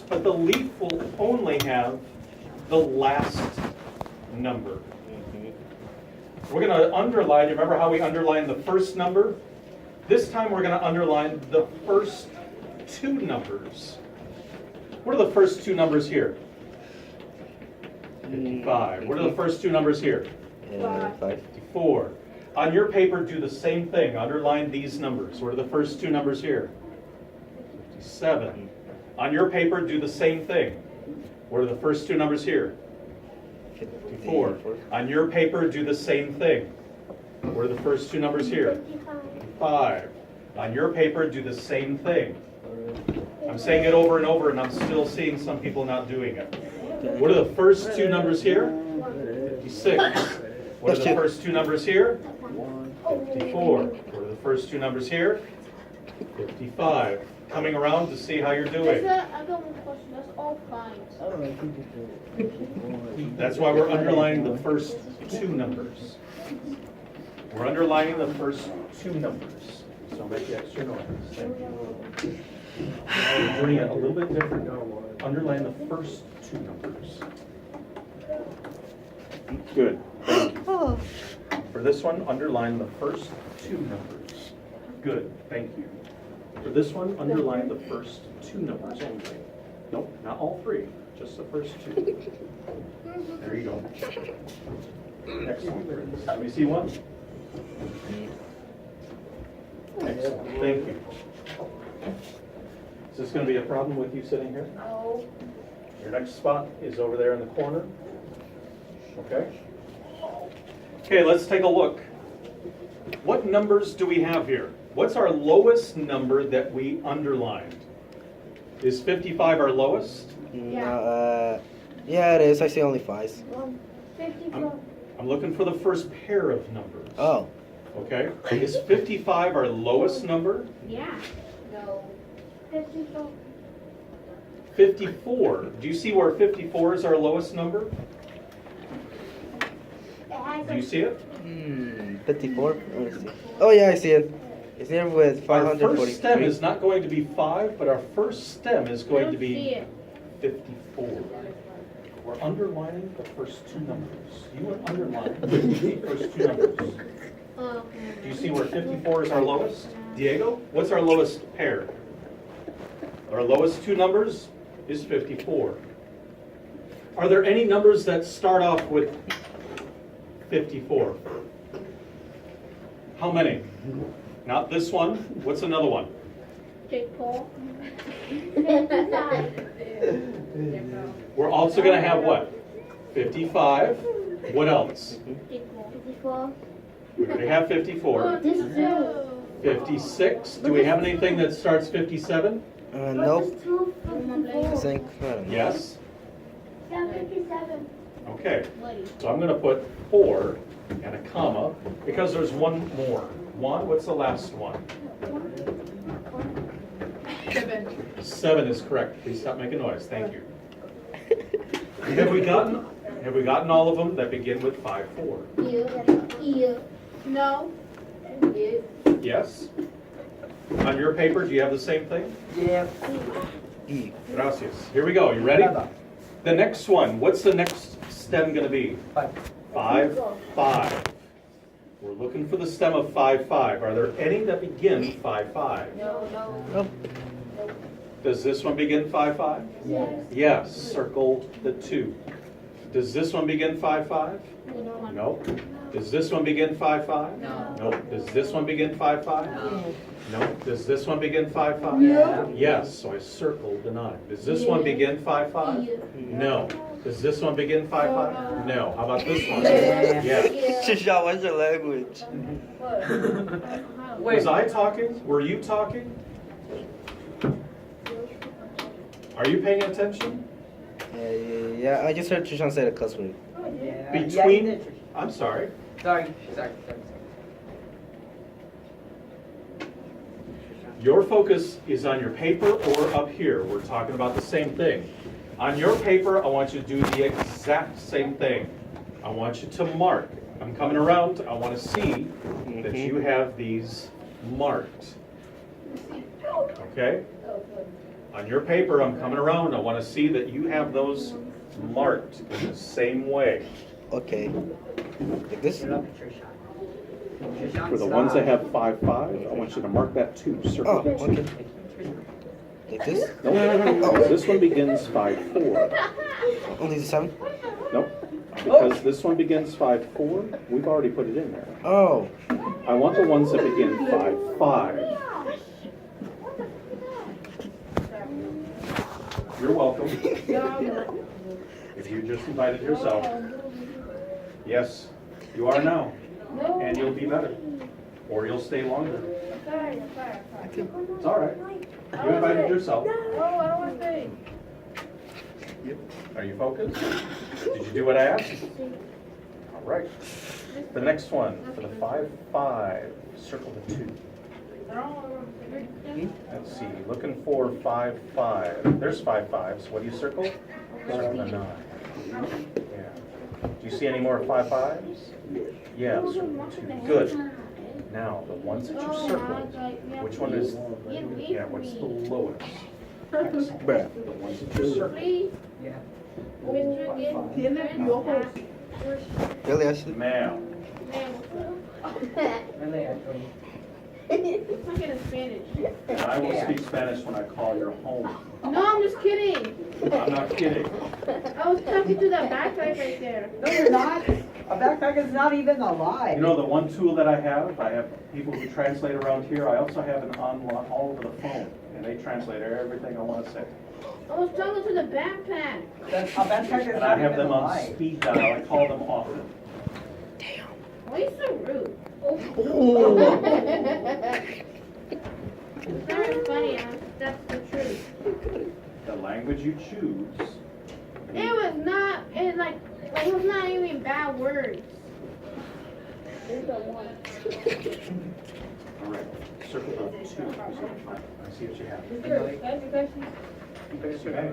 but the leaf will only have the last number. We're going to underline, you remember how we underlined the first number? This time we're going to underline the first two numbers. What are the first two numbers here? 55. What are the first two numbers here? 54. On your paper, do the same thing. Underline these numbers. What are the first two numbers here? 57. On your paper, do the same thing. What are the first two numbers here? 54. On your paper, do the same thing. What are the first two numbers here? 55. On your paper, do the same thing. I'm saying it over and over, and I'm still seeing some people not doing it. What are the first two numbers here? 56. What are the first two numbers here? 54. What are the first two numbers here? 55. Coming around to see how you're doing. I got one question. That's all fine. That's why we're underlining the first two numbers. We're underlining the first two numbers. So make the extra noise. Thank you. Now we're doing it a little bit different. Underline the first two numbers. Good. Thank you. For this one, underline the first two numbers. Good. Thank you. For this one, underline the first two numbers only. Nope, not all three, just the first two. There you go. Next one. Let me see one. Excellent. Thank you. Is this going to be a problem with you sitting here? No. Your next spot is over there in the corner. Okay? Okay, let's take a look. What numbers do we have here? What's our lowest number that we underlined? Is 55 our lowest? Yeah, it is. I see only 5s. 54. I'm looking for the first pair of numbers. Oh. Okay? Is 55 our lowest number? Yeah. No. 54. 54. Do you see where 54 is our lowest number? Do you see it? 54. Let me see. Oh yeah, I see it. It's near with Our first 543. stem is not going to be 5, but our first stem is going to be 54. We're underlining the first two numbers. You would underline the first two numbers. Do you see where 54 is our lowest? Diego, what's our lowest pair? Our lowest two numbers is 54. Are there any numbers that start off with 54? How many? Not this one. What's another one? Jake Paul. We're also going to have what? 55. What else? 54. We already have 54. This is 56. Do we have anything that starts 57? Nope. I 254. think, I don't know. Yes. Yeah, 57. Okay. So I'm going to put 4 and a comma because there's one more. One, what's the last one? 7 is correct. Please stop making noise. Thank you. Have we gotten all of them that begin with 5-4? No. Yes? On your paper, do you have the same thing? Yeah. E. Gracias. Here we go. You ready? The next one. What's the next stem going to be? 5, 5. We're looking for the stem of 5, 5. Are there any that begin 5, 5? No. Nope. Does this one begin 5, 5? Yes. Yes. Circle the 2. Does this one begin 5, 5? No. No. Does this one begin 5, 5? No. No. Does this one begin 5, 5? No. No. Does this one begin 5, 5? Yeah. Yes. So I circled the 9. Does this one begin 5, 5? No. Does this one begin 5, 5? No. How about this one? Yeah. Yes. What's your language? Was I talking? Were you talking? Are you paying attention? Yeah, I just heard Trishan say the cuss word. Yeah. Between, I'm sorry. Sorry. Your focus is on your paper or up here. We're talking about the same thing. On your paper, I want you to do the exact same thing. I want you to mark. I'm coming around. I want to see that you have these marked. Okay? On your paper, I'm coming around, I want to see that you have those marked in the same way. Okay. Like this? For the ones that have 5, 5, I want you to mark that too, Oh, circle it. okay. Like this? Nope. This one begins 5, 4. Only the 7? Nope. Because this one begins 5, 4, we've already put it in there. Oh. I want the ones that begin 5, 5. You're welcome. If you just invited yourself. Yes, you are now. And you'll be better. Or you'll stay longer. It's all right. You invited yourself. No, I don't want to stay. Are you focused? Did you do what I asked? All right. The next one, for the 5, 5, circle the 2. Let's see, looking for 5, 5. There's 5, 5s. What do you circle? Circle the 9. Yeah. Do you see any more 5, 5s? Yeah, circle the 2. Good. Now, the ones that you circled, which one is, yeah, what's the lowest? Excellent. Bruh. The ones that you circled. Tiene piojos. Really, Ashley? Ma'am. I'm talking in Spanish. And I will speak Spanish when I call your home. No, I'm just kidding. I'm not kidding. I was talking to that backpack right there. No, you're not. A backpack is not even alive. You know, the one tool that I have people who translate around here. I also have an online all over the phone, and they translate everything I want to say. I was talking to the backpack. A backpack is And not I have even them on alive. speed dial. I call them often. Why are you so rude? It's very funny, that's the truth. The language you choose. It was not, it was not even bad words. All right. Circle the 2. I see what you have. Yes, you may.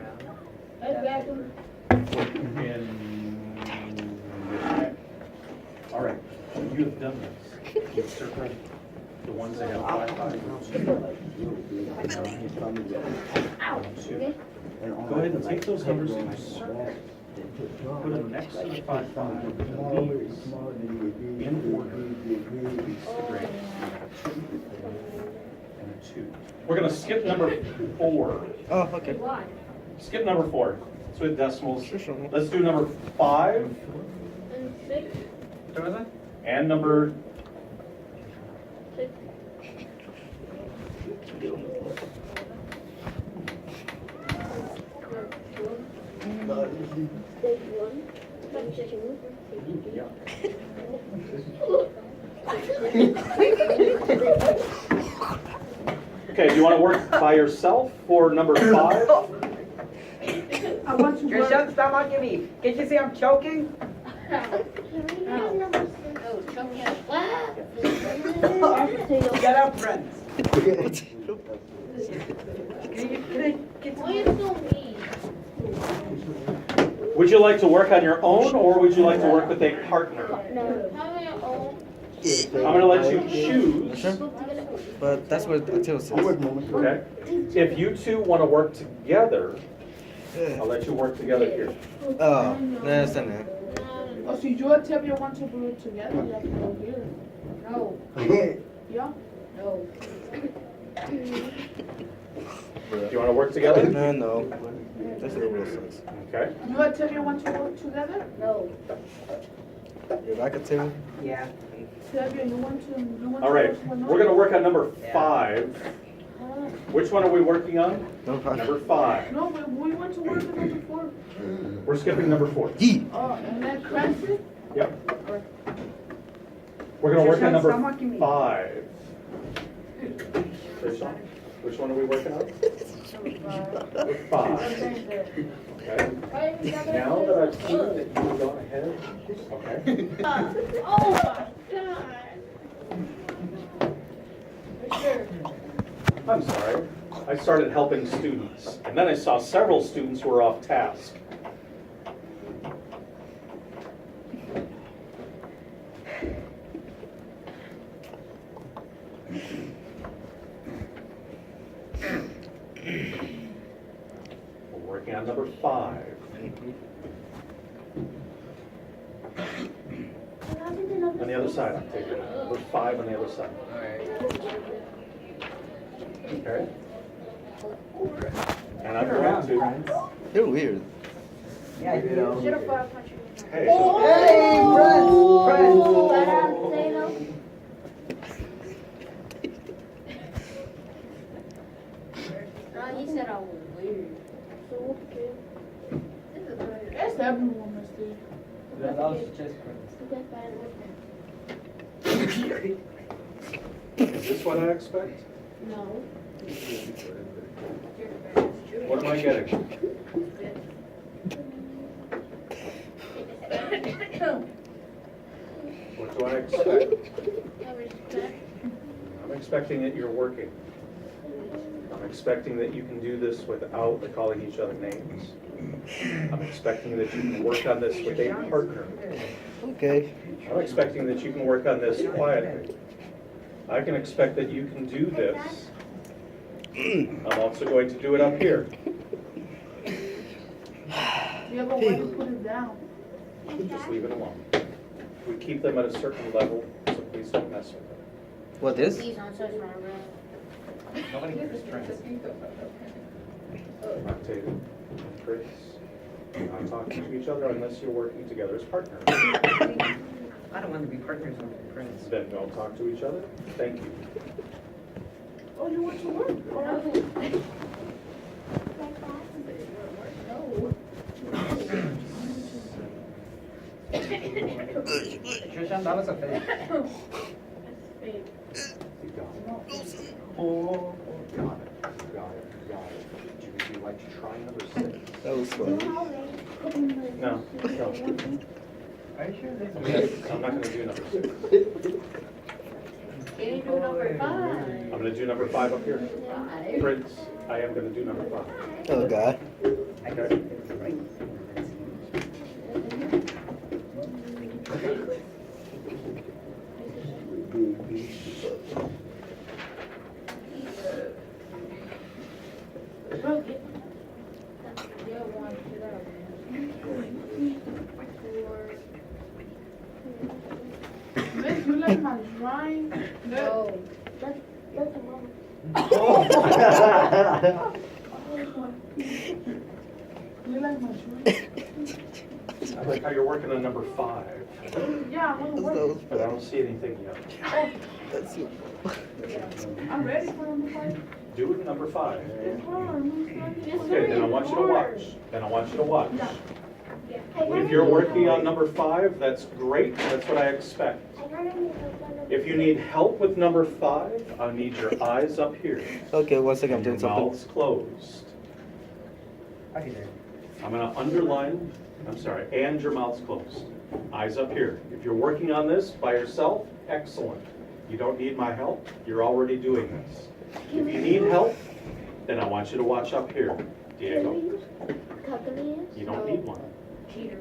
In all right. You have done this. You've circled the ones that have 5, 5, 2. Go ahead and take those numbers and circle. Put them next to the 5, 5. These in order. Great. And a 2. We're going to skip number 4. Oh, okay. Skip number 4. It's with decimals. Sure. Let's do number 5 And 6. and number 2. Okay, do you want to work by yourself for number 5? I want to You're work. shut, stop mocking me. Can't you see I'm choking? Get up, friends. Why are you so mean? Would you like to work on your own or would you like to work with a partner? How many own? I'm going to let you choose. Sure. But that's what Attila says. Okay? If you two want to work together, I'll Yeah. let you work together here. Oh, no, that's not that. Oh, so you and Tevye want to do it together? You have to go here. No. Yeah? No. Do you want to work together? No, no. That's the real sense. Okay. You and Tevye want to work together? No. You're back at 2? Yeah. Tevye, you want to All right. work with We're going to work on number 5. Which one are we working on? No problem. Number 5. No, we want to work on number 4. We're skipping number 4. Yee! Oh, and then Cranston? Yep. We're going to work on Stop number mocking me. 5. Which one are we working on? Number 5. Okay. Now that I've seen that you've gone ahead, okay. Oh my God. For sure. I'm sorry. I started helping students, and then I saw several students were off task. working on number 5. On the other side, I'm taking number 5 on the other side. Okay? And I'm going to, You're weird. Yeah, you know. Should have brought a punch. hey, Hey, friends, Say no. He said I was weird. So, okay. This is weird. It's everyone, Misty. That was just friends. is this what I expect? No. What am I getting? What do I expect? I'm expecting that you're working. I'm expecting that you can do this without calling each other names. I'm expecting that you can work on this with a partner. Okay. I'm expecting that you can work on this quietly. I can expect that you can do this. I'm also going to do it up here. You have a way to put it down. Just leave it alone. We keep them at a certain level, so please don't mess with them. What is? Please don't touch my room. Nobody cares, friends. Octavia and Chris, do not talk to each other unless you're working together as partners. I don't want to be partners with friends. Then don't talk to each other. Thank you. Oh, you want to work? All right. Trishan, that was a fake. You got it. Oh, got it. Got it. Got it. Would you like to try number 6? That was funny. No. Are you sure this I'm not going to do number 6. Can you do number 5? I'm going to do number 5 up here. Prince, I am going to do number 5. Oh God. Okay. Miss, you like my drawing? No. That's a mom. You like my drawing? I like how you're working on number 5, Yeah, I'm gonna That work. was but I don't see anything yet. Oh, That's it. I'm ready for number 5. Do it in number 5. It's hard. Okay, then I want you to watch. Then I want you to watch. Yeah. If you're working on number 5, that's great. That's what I expect. If you need help with number 5, I need your eyes up here Okay, one second, I'm and your doing something. mouths closed. Okay, there. I'm going to underline, and your mouth's closed. Eyes up here. If you're working on this by yourself, excellent. You don't need my help. You're already doing this. If you need help, then I want you to watch up here. Diego, you don't need one. Cheater.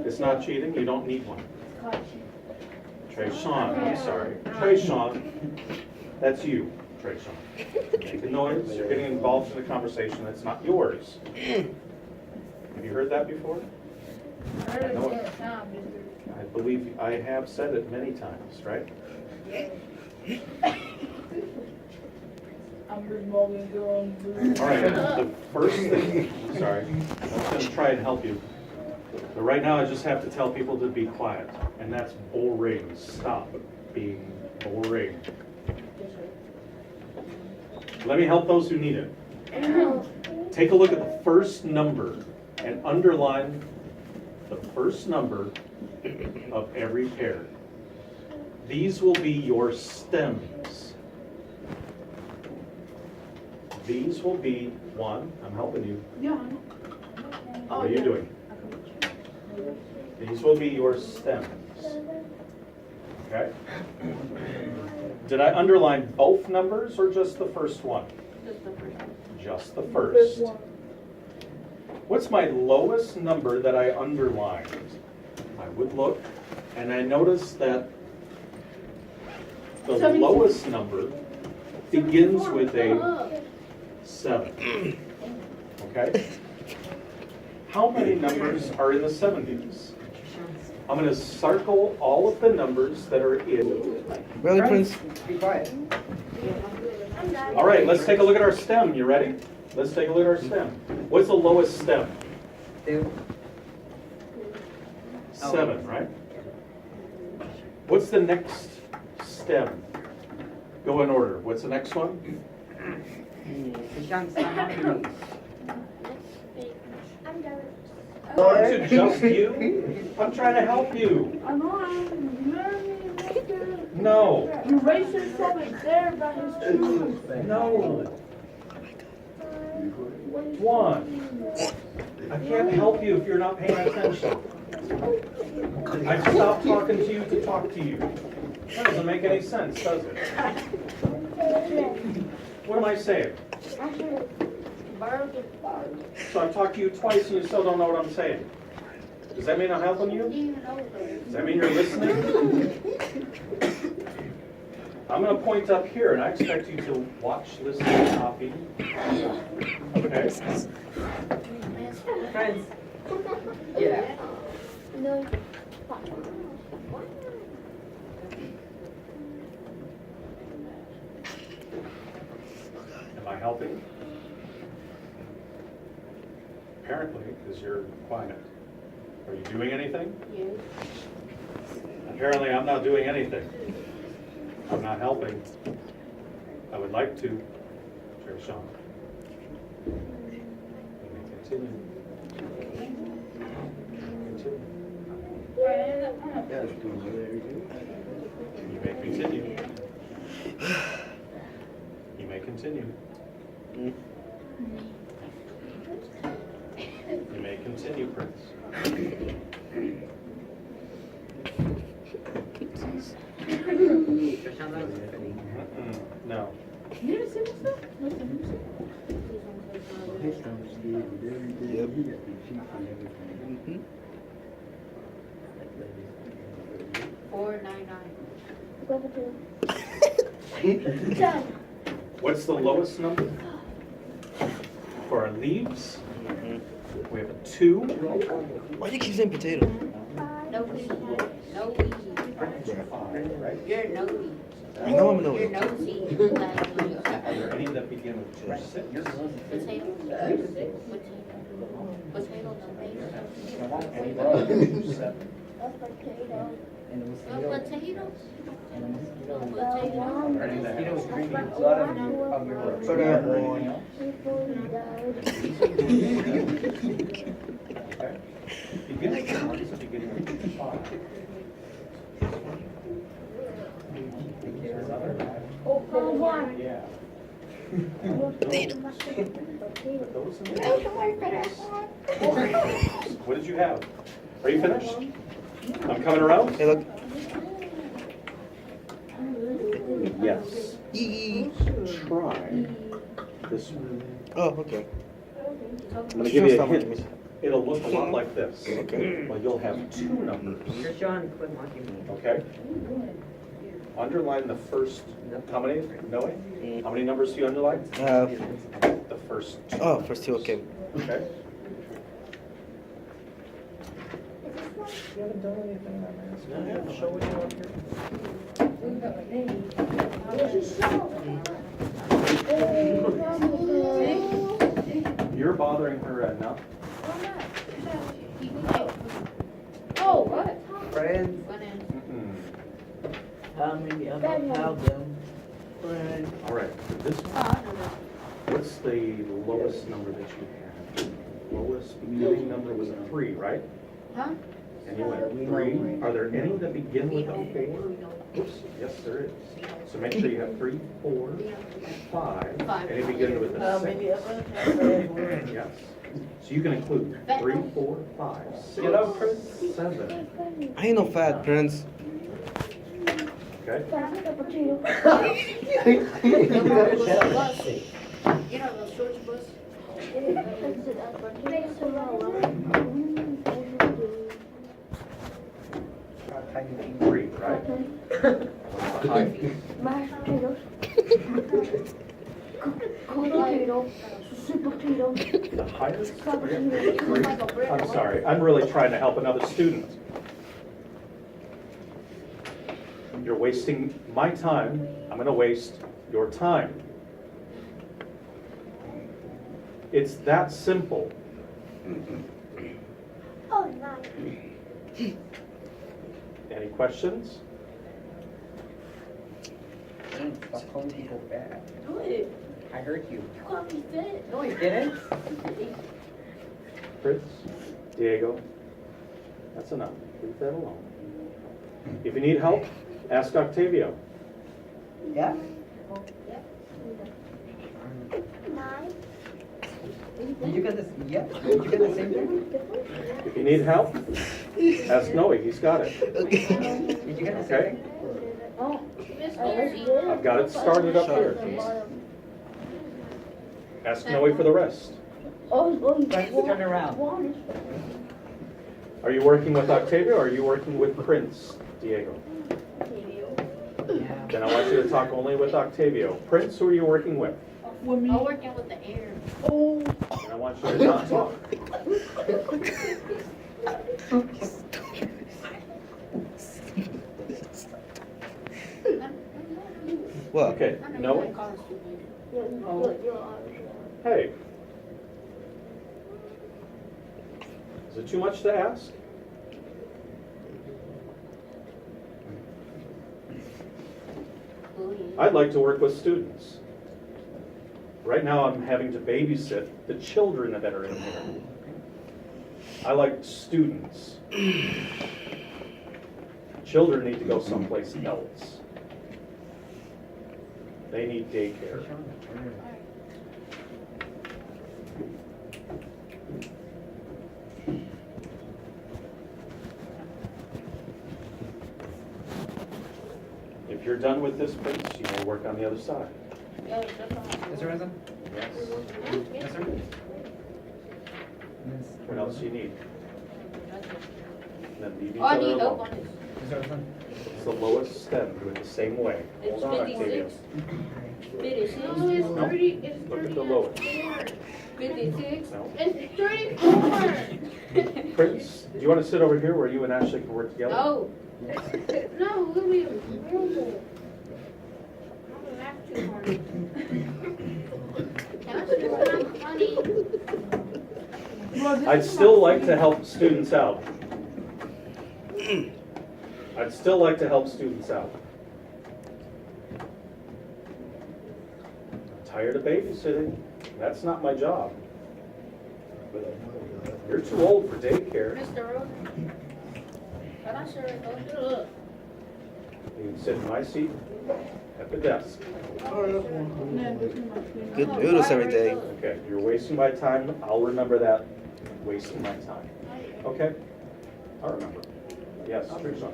It's not cheating. You don't need one. Trayshawn, I'm sorry. Trayshawn, that's you, Trayshawn. Make a noise. You're getting involved in a conversation that's not yours. Have you heard that before? I know it. I believe I have said it many times, right? I'm just walking through. All right, the first thing, sorry, I was going to try and help you. But right now, I just have to tell people to be quiet, and that's boring. Stop being boring. Let me help those who need it. Take a look at the first number and underline the first number of every pair. These will be your stems. These will be one. I'm helping you. Yeah. What are you doing? These will be your stems. Okay? Did I underline both numbers or just the first one? Just the first one. Just the first. What's my lowest number that I underlined? I would look, and I noticed that the 17. lowest number begins with a 7. Okay? How many numbers are in the 70s? I'm going to circle all of the numbers that are in. Really, Prince? Be quiet. All right, let's take a look at our stem. You ready? Let's take a look at our stem. What's the lowest stem? 2. 7, right? What's the next stem? Go in order. What's the next one? Sean, stand on your knees. I'm done. To just you? I'm trying to help you. I know I'm learning. No. You raised it from it there by his shoes. No. 1. I can't help you if you're not paying attention. I stopped talking to you to talk to you. That doesn't make any sense, does it? What am I saying? So I've talked to you twice and you still don't know what I'm saying. Does that mean I'm helping you? Does that mean you're listening? I'm going to point up here and I expect you to watch, listen, and copy. Okay? Friends. Yeah. No. Am I helping? Apparently, because you're quiet. Are you doing anything? Yes. Apparently, I'm not doing anything. I'm not helping. I would like to. Sure, Sean. You may continue. Continue. You may continue. You may continue. You may continue, Prince. Sean, that's funny. No. You didn't see this stuff? Listen, you see? 499. What's the lowest number? For our leaves, we have a 2. Why do you keep saying potato? No weed. No weed. You're no weed. I know I'm You're no. nosy. Are there any that begin with 6? Potato. Potato. Potato. Any that begin with 7? A potato. A potato. Are there any that have 3? Okay. Beginning with ones that begin with 5. Yeah. Those are the- What did you have? Are you finished? I'm coming around? Hey, look. Yes. Yee. Try this one. Oh, okay. I'm going to give you a Stop hint. looking. It'll look a lot like this. Okay. Well, you'll have 2 numbers. You're Sean, quit mocking me. Okay? Underline the first, how many, Noe? How many numbers do you underline? The first 2. Oh, first 2, okay. Okay? You haven't done anything I'm asking. I haven't shown you up here. You're bothering her enough. Oh, what? Friends. Mm-mm. How many of them have them? All right, this one, what's the lowest number that you had? Lowest beginning number was a 3, right? Huh? And you went 3. Are there any that begin with a 4? Oops, yes, there is. So make sure you have 3, 4, 5, and you begin with How a 6. many of them have them? Yes. So you can include 3, 4, 5, 6, Get up, Chris. 7. I ain't no fat, Prince. Okay? You know the short bus? 3, right? Mashed potatoes. Cold potato. Super The highest? I'm sorry, I'm really trying to help another student. You're wasting my time, I'm gonna waste your time. It's that simple. Oh, nice. Any questions? Stop calling people fat. Do it. I heard you. You call me fat. No, you didn't. Fritz, Diego, that's enough, leave that alone. If you need help, ask Octavio. Yeah? Nine. Did you get this? Yeah? Did you get the same thing? If you need help, ask Noe, he's got it. Did you get the same Okay. thing? Oh, Miss Lucy. I've got it started up here. Ask Noe for the rest. Let's turn around. Are you working with Octavio or are you working with Prince, Diego? Yeah. Then I want you to talk only with Octavio. Prince, who are you working with? With me. I'm working with the air. Oh. And I want you to not talk. What? Okay, Noe? Hey. Is it too much to ask? I'd like to work with students. Right now, I'm having to babysit the children that are in here. I like students. Children need to go someplace else. They need daycare. If you're done with this, Prince, you may work on the other side. Is there anything? Yes. Yes, sir. What else do you need? Then leave each Oh, I other need help alone. on this. Is there anything? It's the lowest stem, do it the same way. It's Hold on, Octavio. 56. 56. No, it's No. 30. It's Look 30. at the lowest. 56. No. It's 34. Prince, do you want to sit over here where you and Ashley can work together? No. No, Louis. I'm laugh too hard. Can I see some money? Bro, this I'd is still my like to help students out. I'd still like to help students out. I'm tired of babysitting. That's not my job. You're too old for daycare. Mr. Roden. I'm not sure. Look. You can sit in my seat at the desk. Man, this is my favorite. Good noodles every day. Okay, you're wasting my time. I'll remember that. Wasting my time. Okay? I'll remember. Yes, Teresa.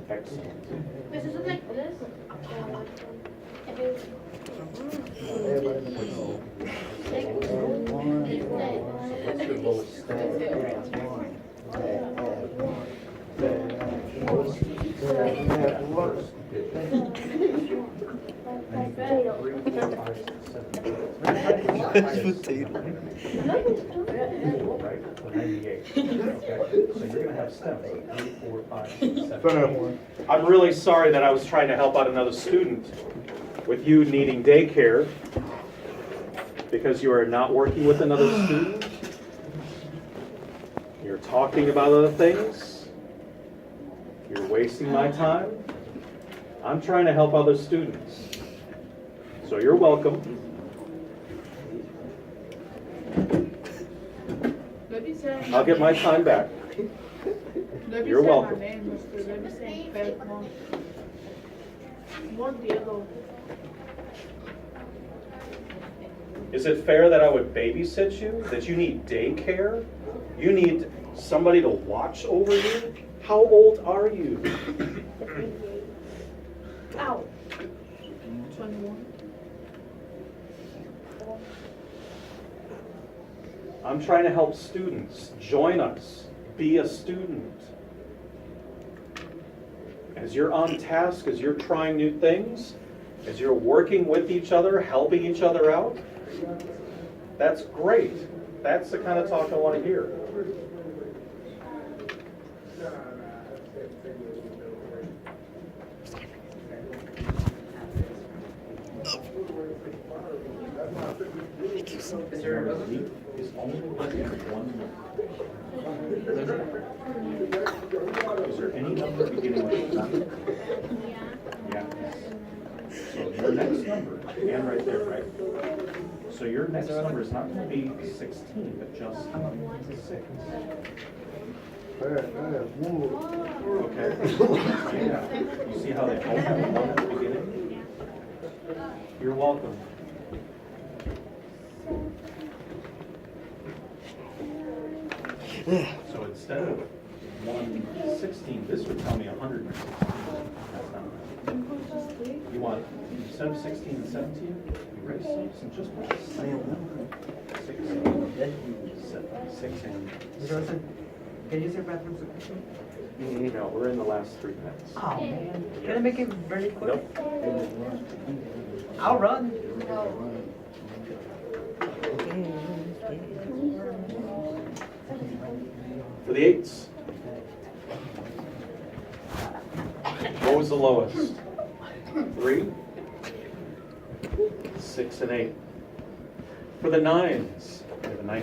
Excellent. This is like this. What's your lowest stem? Potato. Right, 98. Okay, so you're gonna have stems, 3, 4, 5, 6, 7. I'm really sorry that I was trying to help out another student with you needing daycare because you are not working with another student. You're talking about other things. You're wasting my time. I'm trying to help other students. So you're welcome. Let me say I'll get my time back. Let me You're say welcome. My name, Mr. Let me say Fed Mon Diego. Is it fair that I would babysit you? That you need daycare? You need somebody to watch over you? How old are you? Ow. 21. I'm trying to help students. Join us. Be a student. As you're on task, as you're trying new things, as you're working with each other, helping each other out, That's great. That's the kind of talk I want to hear. Is there another? Is only one number. Is there any number beginning with 9? Yeah. So your next number, and right there, right? So your next number is not going to be 16, but just 6. Okay. Yeah. You see how they all have 1 at the beginning? You're welcome. So instead of 116, this would tell me 116. That's not right. You want, instead of 16 and 17, erase those and just put the same number. 16, 6 and... Can you use your bathroom? No, we're in the last 3 minutes. Oh, man. Can I make it very quick? Nope. I'll run. For the 8s. What was the lowest? 3, 6, and 8. For the 9s, we have a 9.